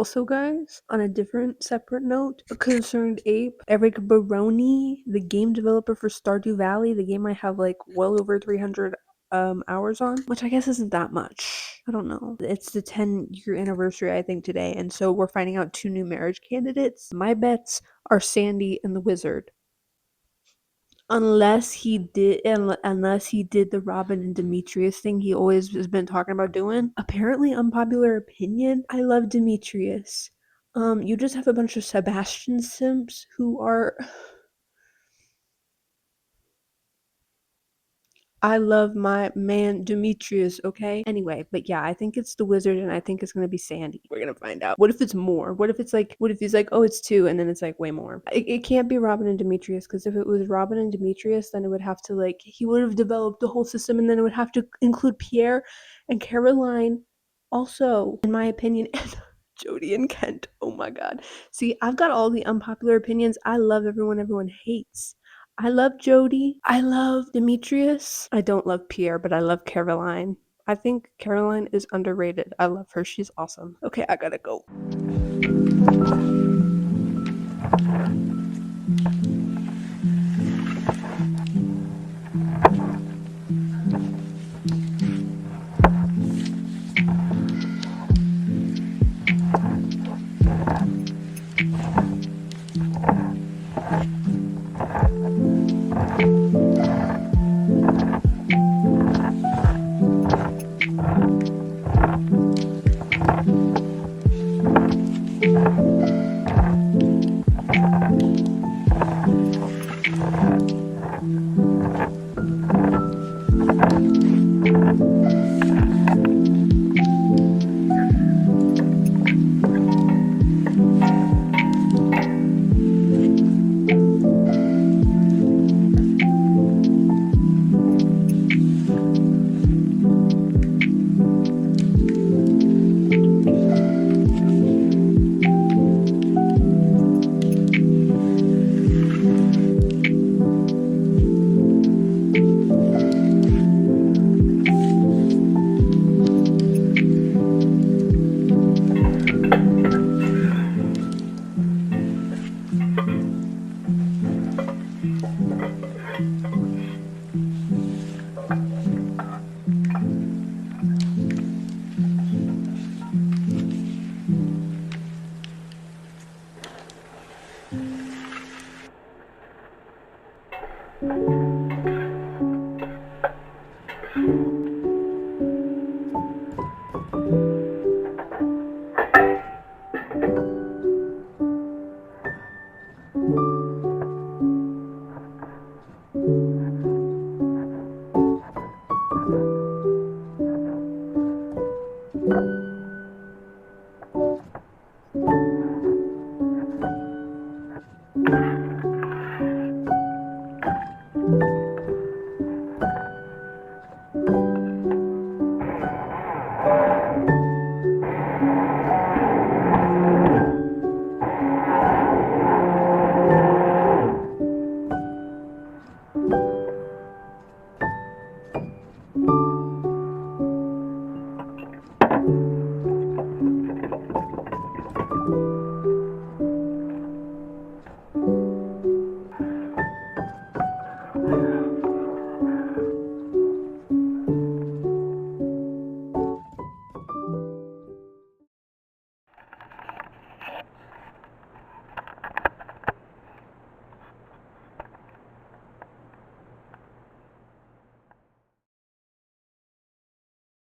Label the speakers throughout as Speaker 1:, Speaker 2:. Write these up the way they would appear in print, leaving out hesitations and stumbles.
Speaker 1: Also, guys, on a different separate note, a concerned ape, Eric Baroni, the game developer for Stardew Valley, the game I have like well over 300 hours on, which I guess isn't that much. I don't know. It's the 10-year anniversary, I think, today, and so we're finding out 2 new marriage candidates. My bets are Sandy and the Wizard. Unless he did the Robin and Demetrius thing he always has been talking about doing. Apparently, unpopular opinion, I love Demetrius. You just have a bunch of Sebastian simps who are I love my man Demetrius, okay? Anyway, but yeah, I think it's the Wizard and I think it's gonna be Sandy. We're gonna find out. What if it's more? What if he's like, oh, it's 2 and then it's like way more? It can't be Robin and Demetrius because if it was Robin and Demetrius, then it would have to he would have developed the whole system and then it would have to include Pierre and Caroline also, in my opinion, and Jody and Kent. Oh my god. See, I've got all the unpopular opinions. I love everyone hates. I love Jody. I love Demetrius. I don't love Pierre, but I love Caroline. I think Caroline is underrated. I love her. She's awesome. Okay, I gotta go.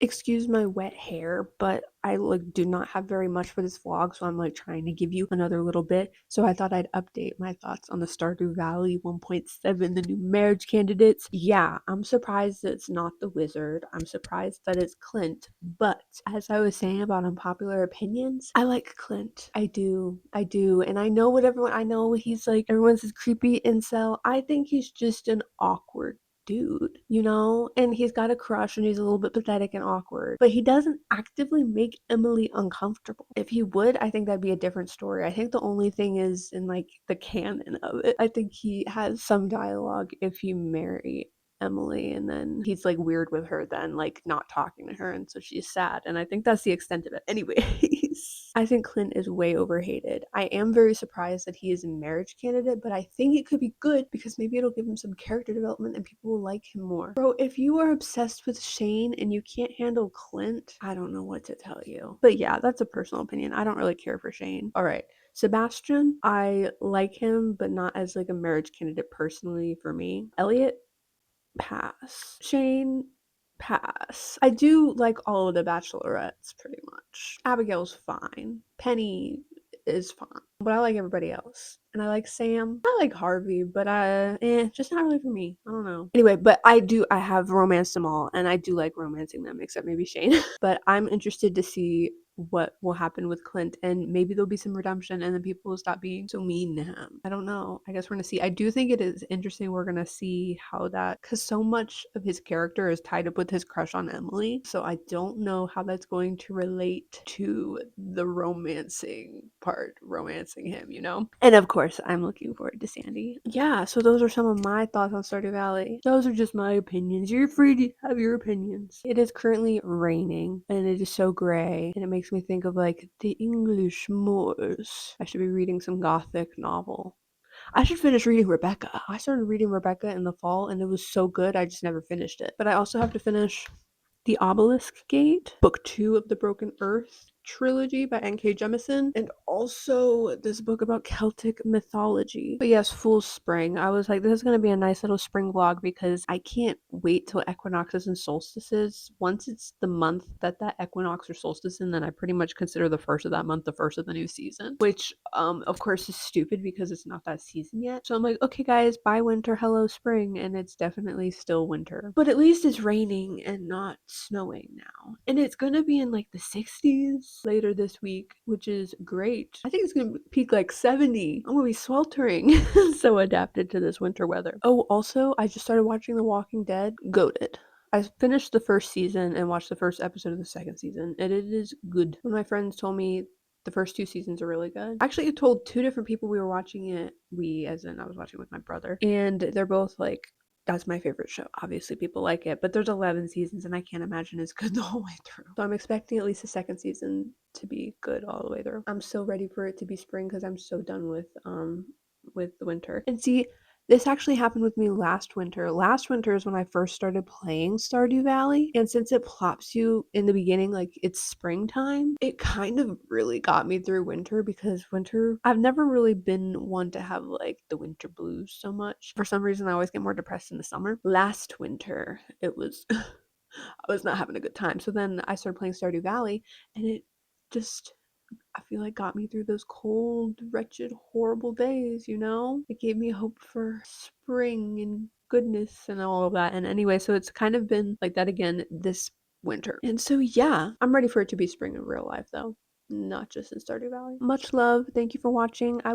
Speaker 1: Excuse my wet hair, but I do not have very much for this vlog, so I'm trying to give you another little bit. So I thought I'd update my thoughts on the Stardew Valley 1.7, the new marriage candidates. Yeah, I'm surprised that it's not the Wizard. I'm surprised that it's Clint. But as I was saying about unpopular opinions, I like Clint. I do. And I know I know he's everyone says creepy incel. I think he's just an awkward dude, and he's got a crush and he's a little bit pathetic and awkward, but he doesn't actively make Emily uncomfortable. If he would, I think that'd be a different story. I think the only thing is in the canon of it, I think he has some dialogue if you marry Emily, and then he's like weird with her then, like not talking to her, and so she's sad, and I think that's the extent of it. Anyways, I think Clint is way overhated. I am very surprised that he is a marriage candidate, but I think it could be good because maybe it'll give him some character development and people will like him more. Bro, if you are obsessed with Shane and you can't handle Clint, I don't know what to tell you. But yeah, that's a personal opinion. I don't really care for Shane. All right. Sebastian, I like him, but not as like a marriage candidate personally for me. Elliot, pass. Shane, pass. I do like all of the bachelorettes pretty much. Abigail's fine. Penny is fine. But I like everybody else. And I like Sam. I like Harvey, but just not really for me. I don't know. Anyway, but I have romanced them all, and I do like romancing them, except maybe Shane. But I'm interested to see what will happen with Clint, and maybe there'll be some redemption and then people will stop being so mean to him. I don't know. I guess we're gonna see. I do think it is interesting. We're gonna see how that, because so much of his character is tied up with his crush on Emily, so I don't know how that's going to relate to the romancing him, you know. And of course I'm looking forward to Sandy. Yeah, so those are some of my thoughts on Stardew Valley. Those are just my opinions. You're free to have your opinions. It is currently raining and it is so gray, and it makes me think of like the English moors. I should be reading some gothic novel. I should finish reading Rebecca. I started reading Rebecca in the fall and it was so good, I just never finished it. But I also have to finish The Obelisk Gate, Book 2 of the Broken Earth trilogy by N.K. Jemisin, and also this book about Celtic mythology. But yes, full spring. I was like, this is going to be a nice little spring vlog because I can't wait till equinoxes and solstices. Once it's the month that equinox or solstice in, then I pretty much consider the first of that month the first of the new season, which of course is stupid because it's not that season yet. So I'm like, okay guys, bye winter, hello spring, and it's definitely still winter. But at least it's raining and not snowing now. And it's gonna be in like the 60s later this week, which is great. I think it's gonna peak like 70. I'm gonna be sweltering. So adapted to this winter weather. Oh, also, I just started watching The Walking Dead. Goated. I finished the first season and watched the first episode of the second season, and it is good. One of my friends told me the first two seasons are really good. Actually, I told two different people we were watching it. We, as in I was watching with my brother, and they're both like, that's my favorite show. Obviously, people like it, but there's 11 seasons, and I can't imagine it's good the whole way through. So I'm expecting at least the second season to be good all the way through. I'm so ready for it to be spring because I'm so done with the winter. And see, this actually happened with me last winter. Last winter is when I first started playing Stardew Valley, and since it plops you in the beginning like it's springtime, it kind of really got me through winter because winter, I've never really been one to have like the winter blues so much. For some reason, I always get more depressed in the summer. Last winter, it was I was not having a good time. So then I started playing Stardew Valley, and it just, I feel like got me through those cold, wretched, horrible days, you know? It gave me hope for spring and goodness and all of that. And anyway, so it's kind of been like that again this winter. And so yeah, I'm ready for it to be spring in real life though. Not just in Stardew Valley. Much love. Thank you for watching. I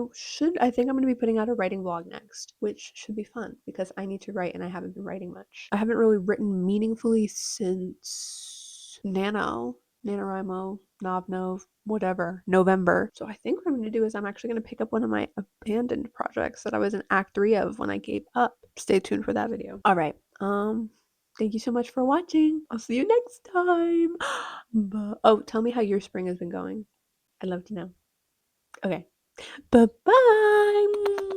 Speaker 1: think I'm going to be putting out a writing vlog next, which should be fun because I need to write and I haven't been writing much. I haven't really written meaningfully since NaNoWriMo, Novnov, whatever, November. So I think what I'm going to do is I'm actually going to pick up one of my abandoned projects that I was in Act 3 of when I gave up. Stay tuned for that video. All right. Thank you so much for watching. I'll see you next time. Oh, tell me how your spring has been going. I'd love to know. Okay. Bye-bye.